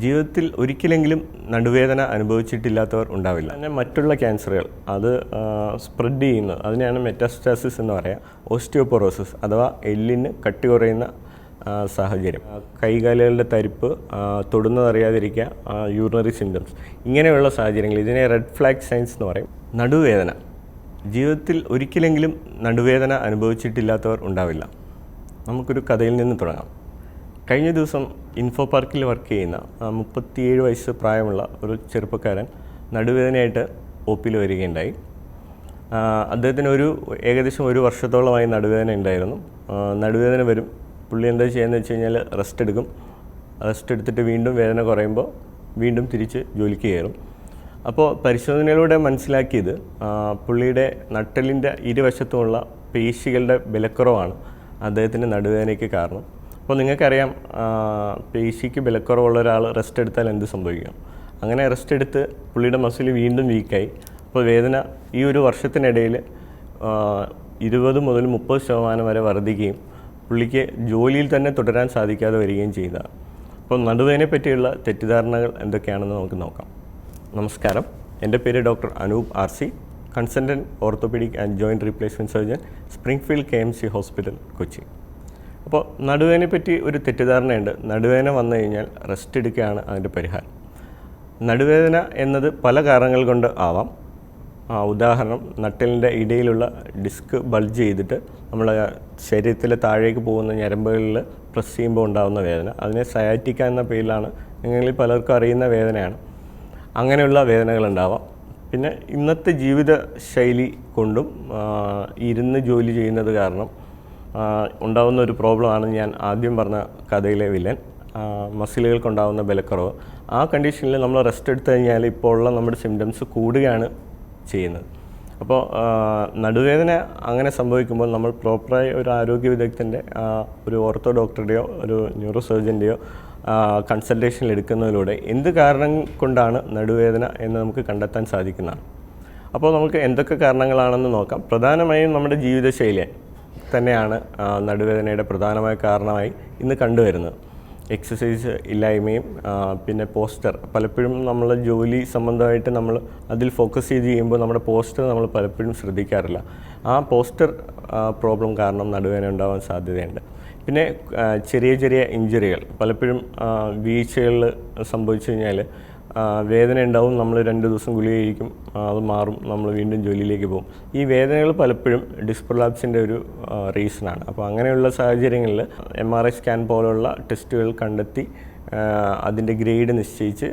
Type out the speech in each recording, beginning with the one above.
ജീവിതത്തിൽ ഒരിക്കലെങ്കിലും നടുവേദന അനുഭവിച്ചിട്ടില്ലാത്തവർ ഉണ്ടാവില്ല. പിന്നെ മറ്റുള്ള ക്യാൻസറുകൾ അത് സ്പ്രെഡ് ചെയ്യുന്നത് അതിനെയാണ് മെറ്റാസ്റ്റാസിസ് എന്ന് പറയുക. ഓസ്റ്റിയോപൊറോസിസ് അഥവാ എല്ലിന് കട്ടി കുറയുന്ന സാഹചര്യം, കൈകാലുകളുടെ തരിപ്പ്, തൊടുന്നതറിയാതിരിക്കുക, യൂറിനറി സിംറ്റംസ്, ഇങ്ങനെയുള്ള സാഹചര്യങ്ങൾ ഇതിനെ റെഡ് ഫ്ലാഗ് സൈൻസ് എന്ന് പറയും. നടുവേദന ജീവിതത്തിൽ ഒരിക്കലെങ്കിലും നടുവേദന അനുഭവിച്ചിട്ടില്ലാത്തവർ ഉണ്ടാവില്ല. നമുക്കൊരു കഥയിൽ നിന്ന് തുടങ്ങാം. കഴിഞ്ഞ ദിവസം ഇൻഫോ പാർക്കിൽ വർക്ക് ചെയ്യുന്ന 37 വയസ്സ് പ്രായമുള്ള ഒരു ചെറുപ്പക്കാരൻ നടുവേദനയായിട്ട് ഒ.പിയിൽ വരികയുണ്ടായി. അദ്ദേഹത്തിന് ഏകദേശം ഒരു വർഷത്തോളമായി നടുവേദന ഉണ്ടായിരുന്നു. നടുവേദന വരും, പുള്ളി എന്താ ചെയ്യുന്നത് വെച്ച് കഴിഞ്ഞാൽ റെസ്റ്റ് എടുക്കും. റെസ്റ്റ് എടുത്തിട്ട് വീണ്ടും വേദന കുറയുമ്പോൾ വീണ്ടും തിരിച്ച് ജോലിക്ക് കയറും. അപ്പോൾ പരിശോധനയിലൂടെ മനസ്സിലാക്കിയത് പുള്ളിയുടെ നട്ടെല്ലിൻ്റെ ഇരുവശത്തുമുള്ള പേശികളുടെ ബലക്കുറവാണ് അദ്ദേഹത്തിൻ്റെ നടുവേദനയ്ക്ക് കാരണം. അപ്പോൾ നിങ്ങൾക്കറിയാം, പേശിക്ക് ബലക്കുറവുള്ള ഒരാൾ റെസ്റ്റ് എടുത്താൽ എന്ത് സംഭവിക്കും? അങ്ങനെ റെസ്റ്റ് എടുത്ത് പുള്ളിയുടെ മസിൽ വീണ്ടും വീക്കായി. അപ്പോൾ വേദന ഈ ഒരു വർഷത്തിനിടയിൽ 20 മുതൽ 30% വരെ വർദ്ധിക്കുകയും പുള്ളിക്ക് ജോലിയിൽ തന്നെ തുടരാൻ സാധിക്കാതെ വരികയും ചെയ്തതാണ്. അപ്പോൾ നടുവേദനയെ പറ്റിയുള്ള തെറ്റിദ്ധാരണകൾ എന്തൊക്കെയാണെന്ന് നമുക്ക് നോക്കാം. നമസ്കാരം, എൻ്റെ പേര് doctor Anoop RC, consultant orthopaedic and joint replacement surgeon, Springfield KMC hospital, Kochi. അപ്പോൾ നടുവേദനയെ പറ്റി ഒരു തെറ്റിദ്ധാരണയുണ്ട്. നടുവേദന വന്നു കഴിഞ്ഞാൽ റെസ്റ്റ് എടുക്കുകയാണ് അതിൻ്റെ പരിഹാരം. നടുവേദന എന്നത് പല കാരണങ്ങൾ കൊണ്ട് ആവാം. ഉദാഹരണം, നട്ടെല്ലിൻ്റെ ഇടയിലുള്ള ഡിസ്ക് ബൾജ് ചെയ്തിട്ട് നമ്മളെ ശരീരത്തിലെ താഴേക്ക് പോകുന്ന ഞരമ്പുകളിൽ പ്രസ് ചെയ്യുമ്പോൾ ഉണ്ടാകുന്ന വേദന, അതിനെ സയാറ്റിക്ക എന്ന പേരിലാണ് നിങ്ങളിൽ പലർക്കും അറിയുന്ന വേദനയാണ്. അങ്ങനെയുള്ള വേദനകളുണ്ടാവാം. പിന്നെ ഇന്നത്തെ ജീവിത ശൈലി കൊണ്ടും ഇരുന്ന് ജോലി ചെയ്യുന്നത് കാരണം ഉണ്ടാകുന്ന ഒരു പ്രോബ്ലമാണ് ഞാൻ ആദ്യം പറഞ്ഞ കഥയിലെ വില്ലൻ, മസിലുകൾക്കുണ്ടാകുന്ന ബലക്കുറവ്. ആ കണ്ടീഷനിൽ നമ്മൾ റെസ്റ്റ് എടുത്തു കഴിഞ്ഞാൽ ഇപ്പോൾ ഉള്ള നമ്മുടെ സിംറ്റംസ് കൂടുകയാണ് ചെയ്യുന്നത്. അപ്പോൾ നടുവേദന അങ്ങനെ സംഭവിക്കുമ്പോൾ നമ്മൾ പ്രോപ്പറായി ഒരു ആരോഗ്യ വിദഗ്ധൻ്റെ, ഒരു ഓർത്തോ ഡോക്ടറുടെയോ ഒരു ന്യൂറോ സർജൻ്റെയോ കൺസൾട്ടേഷനിൽ എടുക്കുന്നതിലൂടെ എന്ത് കാരണം കൊണ്ടാണ് നടുവേദന എന്ന് നമുക്ക് കണ്ടെത്താൻ സാധിക്കുന്നതാണ്. അപ്പോൾ നമുക്ക് എന്തൊക്കെ കാരണങ്ങളാണെന്ന് നോക്കാം. പ്രധാനമായും നമ്മുടെ ജീവിതശൈലി തന്നെയാണ് നടുവേദനയുടെ പ്രധാനമായ കാരണമായി ഇന്ന് കണ്ടുവരുന്നത്. എക്സസൈസ് ഇല്ലായ്മയും പിന്നെ പോസ്റ്റർ, പലപ്പോഴും നമ്മൾ ജോലി സംബന്ധമായിട്ട് നമ്മൾ അതിൽ ഫോക്കസ് ചെയ്ത് ചെയ്യുമ്പോൾ നമ്മുടെ പോസ്റ്റർ നമ്മൾ പലപ്പോഴും ശ്രദ്ധിക്കാറില്ല. ആ പോസ്റ്റർ പ്രോബ്ലം കാരണം നടുവേദന ഉണ്ടാവാൻ സാധ്യതയുണ്ട്. പിന്നെ ചെറിയ ചെറിയ ഇഞ്ചുറികൾ, പലപ്പോഴും വീഴ്ചകളിൽ സംഭവിച്ചു കഴിഞ്ഞാൽ വേദന ഉണ്ടാവും. നമ്മൾ 2 ദിവസം ഗുളിക കഴിക്കും, അത് മാറും, നമ്മൾ വീണ്ടും ജോലിയിലേക്ക് പോകും. ഈ വേദനകൾ പലപ്പോഴും ഡിസ്ക് പ്രൊലാപ്സിൻ്റെ ഒരു റീസണാണ്. അപ്പോൾ അങ്ങനെയുള്ള സാഹചര്യങ്ങളിൽ MRI സ്കാൻ പോലുള്ള ടെസ്റ്റുകൾ കണ്ടെത്തി അതിൻ്റെ ഗ്രേഡ് നിശ്ചയിച്ച്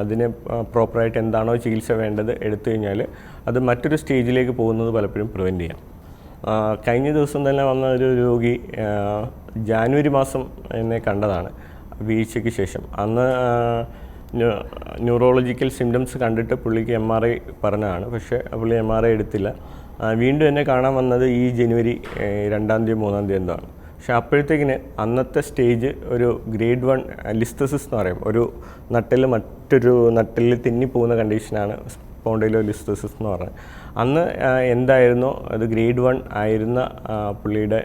അതിന് പ്രോപ്പറായിട്ട് എന്താണോ ചികിത്സ വേണ്ടത് എടുത്തു കഴിഞ്ഞാൽ അത് മറ്റൊരു സ്റ്റേജിലേക്ക് പോകുന്നത് പലപ്പോഴും പ്രിവെൻറ്റ് ചെയ്യാം. കഴിഞ്ഞ ദിവസം തന്നെ വന്ന ഒരു രോഗി ജാനുവരി മാസം എന്നെ കണ്ടതാണ് വീഴ്ചയ്ക്ക് ശേഷം. അന്ന് ന്യൂറോളജിക്കൽ സിംറ്റംസ് കണ്ടിട്ട് പുള്ളിക്ക് MRI പറഞ്ഞതാണ്. പക്ഷേ പുള്ളി MRI എടുത്തില്ല. വീണ്ടും എന്നെ കാണാൻ വന്നത് ഈ ജനുവരി 2-ാം തീയതി 3-ാം തീയതി എന്താണ്. പക്ഷേ അപ്പോഴത്തേക്കിന് അന്നത്തെ സ്റ്റേജ് ഒരു ഗ്രേഡ് 1 ലിസ്തസിസ് എന്ന് പറയും. ഒരു നട്ടെല്ല് മറ്റൊരു നട്ടെല്ലിൽ തെന്നിപ്പോകുന്ന കണ്ടീഷനാണ് സ്പോണ്ടൈലോലിസ്തസിസ് എന്ന് പറഞ്ഞത്. അന്ന് എന്തായിരുന്നോ അത് ഗ്രേഡ് 1 ആയിരുന്ന പുള്ളിയുടെ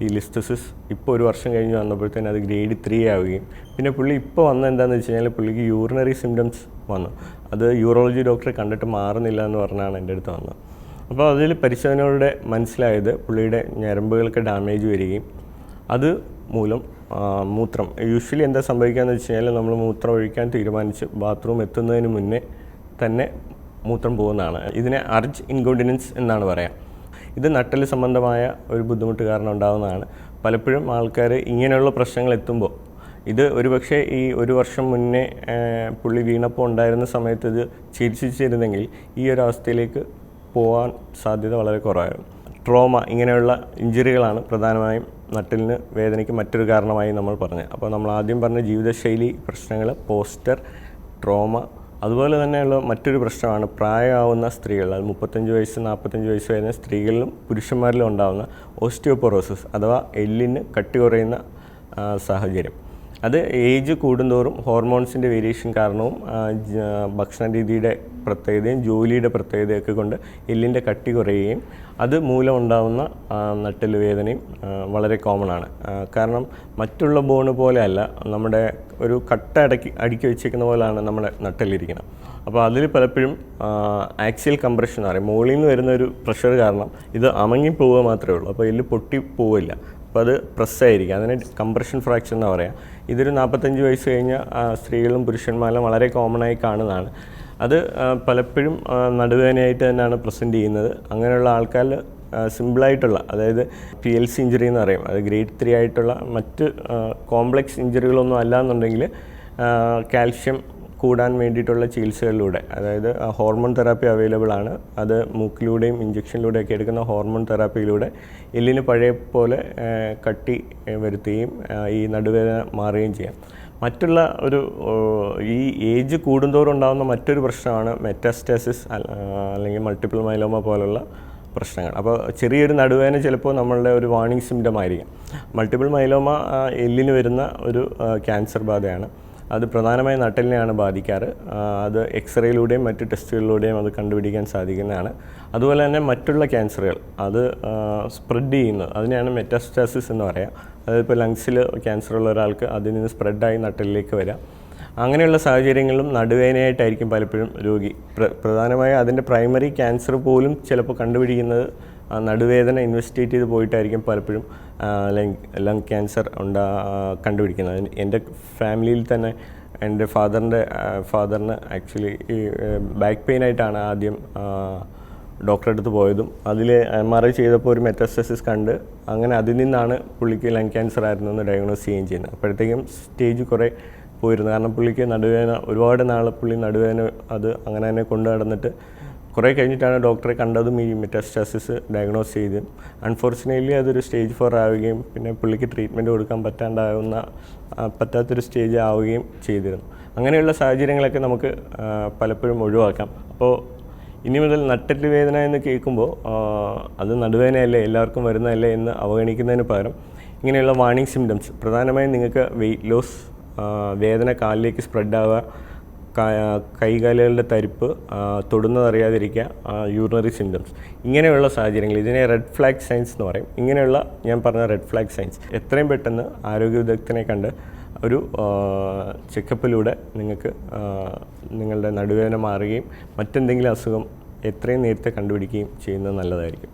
ഈ ലിസ്തസിസ് ഇപ്പോൾ ഒരു വർഷം കഴിഞ്ഞ് വന്നപ്പോഴത്തേന് അത് ഗ്രേഡ് 3 ആവുകയും പിന്നെ പുള്ളി ഇപ്പോൾ വന്ന എന്താണെന്ന് വെച്ച് കഴിഞ്ഞാൽ പുള്ളിക്ക് യൂറിനറി സിംറ്റംസ് വന്നു. അത് യൂറോളജി ഡോക്ടറെ കണ്ടിട്ട് മാറുന്നില്ല എന്ന് പറഞ്ഞാണ് എൻ്റെ അടുത്ത് വന്നത്. അപ്പോൾ അതിൽ പരിശോധനകളുടെ മനസ്സിലായത് പുള്ളിയുടെ ഞരമ്പുകൾക്ക് ഡാമേജ് വരികയും അത് മൂലം മൂത്രം, യൂഷ്വലി എന്താ സംഭവിക്കുകയെന്ന് വെച്ച് കഴിഞ്ഞാൽ നമ്മൾ മൂത്രം ഒഴിക്കാൻ തീരുമാനിച്ച് ബാത്റൂം എത്തുന്നതിന് മുന്നേ തന്നെ മൂത്രം പോകുന്നതാണ്. ഇതിനെ അർജ് ഇൻകോണ്ടിനൻസ് എന്നാണ് പറയാം. ഇത് നട്ടെല്ല് സംബന്ധമായ ഒരു ബുദ്ധിമുട്ട് കാരണം ഉണ്ടാകുന്നതാണ്. പലപ്പോഴും ആൾക്കാർ ഇങ്ങനെയുള്ള പ്രശ്നങ്ങൾ എത്തുമ്പോൾ ഇത് ഒരുപക്ഷെ ഈ ഒരു വർഷം മുന്നേ പുള്ളി വീണപ്പോൾ ഉണ്ടായിരുന്ന സമയത്ത് ഇത് ചികിത്സിച്ചിരുന്നെങ്കിൽ ഈ ഒരു അവസ്ഥയിലേക്ക് പോകാൻ സാധ്യത വളരെ കുറവായിരുന്നു. ട്രോമ, ഇങ്ങനെയുള്ള ഇഞ്ചുറികളാണ് പ്രധാനമായും നട്ടെല്ലിന് വേദനയ്ക്ക് മറ്റൊരു കാരണമായി നമ്മൾ പറഞ്ഞത്. അപ്പോൾ നമ്മൾ ആദ്യം പറഞ്ഞ ജീവിതശൈലി പ്രശ്നങ്ങൾ, പോസ്റ്റർ, ട്രോമ, അതുപോലെ തന്നെയുള്ള മറ്റൊരു പ്രശ്നമാണ് പ്രായമാവുന്ന സ്ത്രീകൾ. അത് 35 വയസ്സ് 45 വയസ്സ് വരുന്ന സ്ത്രീകളിലും പുരുഷന്മാരിലും ഉണ്ടാകുന്ന ഓസ്റ്റിയോപൊറോസിസ് അഥവാ എല്ലിന് കട്ടി കുറയുന്ന സാഹചര്യം. അത് ഏജ് കൂടുന്തോറും ഹോർമോൺസിൻ്റെ വേരിയേഷൻ കാരണവും ഭക്ഷണ രീതിയുടെ പ്രത്യേകതയും ജോലിയുടെ പ്രത്യേകതയൊക്കെ കൊണ്ട് എല്ലിൻ്റെ കട്ടി കുറയുകയും അത് മൂലം ഉണ്ടാകുന്ന നട്ടെല്ല് വേദനയും വളരെ കോമൺ ആണ്. കാരണം മറ്റുള്ള ബോണ് പോലെയല്ല, നമ്മുടെ ഒരു കട്ട അടുക്കി വെച്ചേക്കുന്ന പോലെയാണ് നമ്മുടെ നട്ടെല്ലിരിക്കണം. അപ്പോൾ അതിൽ പലപ്പോഴും ആക്സിയൽ കംപ്രഷൻ എന്ന് പറയും, മുകളിൽ നിന്ന് വരുന്ന ഒരു പ്രഷർ കാരണം ഇത് അമങ്ങി പോവുക മാത്രമേ ഉള്ളൂ. അപ്പോൾ എല്ല് പൊട്ടി പോവില്ല, അപ്പോൾ അത് പ്രസ്സായിരിക്കും. അതിനെ കംപ്രഷൻ ഫ്രാക്ചർ എന്നാണ് പറയുക. ഇതൊരു 45 വയസ്സ് കഴിഞ്ഞ സ്ത്രീകളും പുരുഷന്മാരും വളരെ കോമൺ ആയി കാണുന്നതാണ്. അത് പലപ്പോഴും നടുവേദനയായിട്ട് തന്നെയാണ് പ്രസൻറ്റ് ചെയ്യുന്നത്. അങ്ങനെയുള്ള ആൾക്കാരിൽ സിമ്പിളായിട്ടുള്ള, അതായത് PLC ഇഞ്ചുറി എന്ന് പറയും, അത് ഗ്രേഡ് 3 ആയിട്ടുള്ള മറ്റ് കോംപ്ലക്സ് ഇഞ്ചുറികളൊന്നും അല്ല എന്നുണ്ടെങ്കിൽ കാൽഷ്യം കൂടാൻ വേണ്ടിയിട്ടുള്ള ചികിത്സകളിലൂടെ, അതായത് ഹോർമോൺ തെറാപ്പി അവൈലബിൾ ആണ്. അത് മൂക്കിലൂടെയും ഇഞ്ചക്ഷനിലൂടെയൊക്കെ എടുക്കുന്ന ഹോർമോൺ തെറാപ്പിയിലൂടെ എല്ലിന് പഴയ പോലെ കട്ടി വരുത്തുകയും ഈ നടുവേദന മാറുകയും ചെയ്യാം. മറ്റുള്ള ഒരു ഈ ഏജ് കൂടുന്തോറും ഉണ്ടാകുന്ന മറ്റൊരു പ്രശ്നമാണ് മെറ്റാസ്റ്റാസിസ് അല്ലെങ്കിൽ മൾട്ടിപ്പിൾ മൈലോമ പോലുള്ള പ്രശ്നങ്ങൾ. അപ്പോൾ ചെറിയൊരു നടുവേദന ചിലപ്പോൾ നമ്മളുടെ ഒരു വാർണിംഗ് സിംറ്റം ആയിരിക്കും. മൾട്ടിപ്പിൾ മൈലോമ എല്ലിന് വരുന്ന ഒരു ക്യാൻസർ ബാധയാണ്. അത് പ്രധാനമായും നട്ടെല്ലിനെയാണ് ബാധിക്കാറ്. അത് എക്സ്റേയിലൂടെയും മറ്റ് ടെസ്റ്റുകളിലൂടെയും അത് കണ്ടുപിടിക്കാൻ സാധിക്കുന്നതാണ്. അതുപോലെ തന്നെ മറ്റുള്ള ക്യാൻസറുകൾ അത് സ്പ്രെഡ് ചെയ്യുന്നത്, അതിനെയാണ് മെറ്റാസ്റ്റാസിസ് എന്ന് പറയുക. അതായത് ഇപ്പോൾ ലങ്സിൽ ക്യാൻസറുള്ള ഒരാൾക്ക് അതിൽ നിന്ന് സ്പ്രെഡായി നട്ടെല്ലിലേക്ക് വരാം. അങ്ങനെയുള്ള സാഹചര്യങ്ങളിലും നടുവേദനയായിട്ടായിരിക്കും പലപ്പോഴും രോഗി. പ്രധാനമായും അതിൻ്റെ പ്രൈമറി ക്യാൻസർ പോലും ചിലപ്പോൾ കണ്ടുപിടിക്കുന്നത് നടുവേദന ഇൻവെസ്റ്റിഗേറ്റ് ചെയ്ത് പോയിട്ടായിരിക്കും പലപ്പോഴും ലങ് ക്യാൻസർ കണ്ടുപിടിക്കുന്നത്. എൻ്റെ ഫാമിലിയിൽ തന്നെ എൻ്റെ ഫാദറിന് ആക്ച്വലി ഈ ബാക്ക് പെയിൻ ആയിട്ടാണ് ആദ്യം ഡോക്ടറെ അടുത്ത് പോയതും. അതിൽ MRI ചെയ്തപ്പോൾ ഒരു മെറ്റാസ്റ്റാസിസ് കണ്ട് അങ്ങനെ അതിൽ നിന്നാണ് പുള്ളിക്ക് ലങ് ക്യാൻസർ ആയിരുന്നു എന്ന് ഡയഗ്നോസ് ചെയ്യുകയും ചെയ്യുന്നത്. അപ്പോഴത്തേക്കും സ്റ്റേജ് കുറേ പോയിരുന്നു. കാരണം പുള്ളിക്ക് നടുവേദന ഒരുപാട് നാൾ പുള്ളി നടുവേദന അത് അങ്ങനെ തന്നെ കൊണ്ടു നടന്നിട്ട് കുറേ കഴിഞ്ഞിട്ടാണ് ഡോക്ടറെ കണ്ടതും ഈ മെറ്റാസ്റ്റാസിസ് ഡയഗ്നോസ് ചെയ്തതും. അൺഫോർച്ചുനേറ്റ്ലി അതൊരു സ്റ്റേജ് 4 ആവുകയും പിന്നെ പുള്ളിക്ക് ട്രീറ്റ്മെൻറ്റ് കൊടുക്കാൻ പറ്റാത്തൊരു സ്റ്റേജ് ആവുകയും ചെയ്തിരുന്നു. അങ്ങനെയുള്ള സാഹചര്യങ്ങളൊക്കെ നമുക്ക് പലപ്പോഴും ഒഴിവാക്കാം. അപ്പോൾ ഇനി മുതൽ നട്ടെല്ല് വേദന എന്ന് കേൾക്കുമ്പോൾ അത് നടുവേദനയല്ലേ, എല്ലാവർക്കും വരുന്നതല്ലേ എന്ന് അവഗണിക്കുന്നതിന് പകരം ഇങ്ങനെയുള്ള വാർണിംഗ് സിംറ്റംസ്, പ്രധാനമായും നിങ്ങൾക്ക് വെയിറ്റ് ലോസ്, വേദന കാലിലേക്ക് സ്പ്രെഡാവുക, കൈകാലുകളുടെ തരിപ്പ്, തൊടുന്നതറിയാതിരിക്കുക, യൂറിനറി സിംറ്റംസ്, ഇങ്ങനെയുള്ള സാഹചര്യങ്ങൾ, ഇതിനെ റെഡ് ഫ്ലാഗ് സൈൻസ് എന്ന് പറയും. ഇങ്ങനെയുള്ള ഞാൻ പറഞ്ഞ റെഡ് ഫ്ലാഗ് സൈൻസ് എത്രയും പെട്ടെന്ന് ആരോഗ്യ വിദഗ്ധനെ കണ്ട് ഒരു ചെക്കപ്പിലൂടെ നിങ്ങൾക്ക് നിങ്ങളുടെ നടുവേദന മാറുകയും മറ്റെന്തെങ്കിലും അസുഖം എത്രയും നേരത്തെ കണ്ടുപിടിക്കുകയും ചെയ്യുന്നത് നല്ലതായിരിക്കും.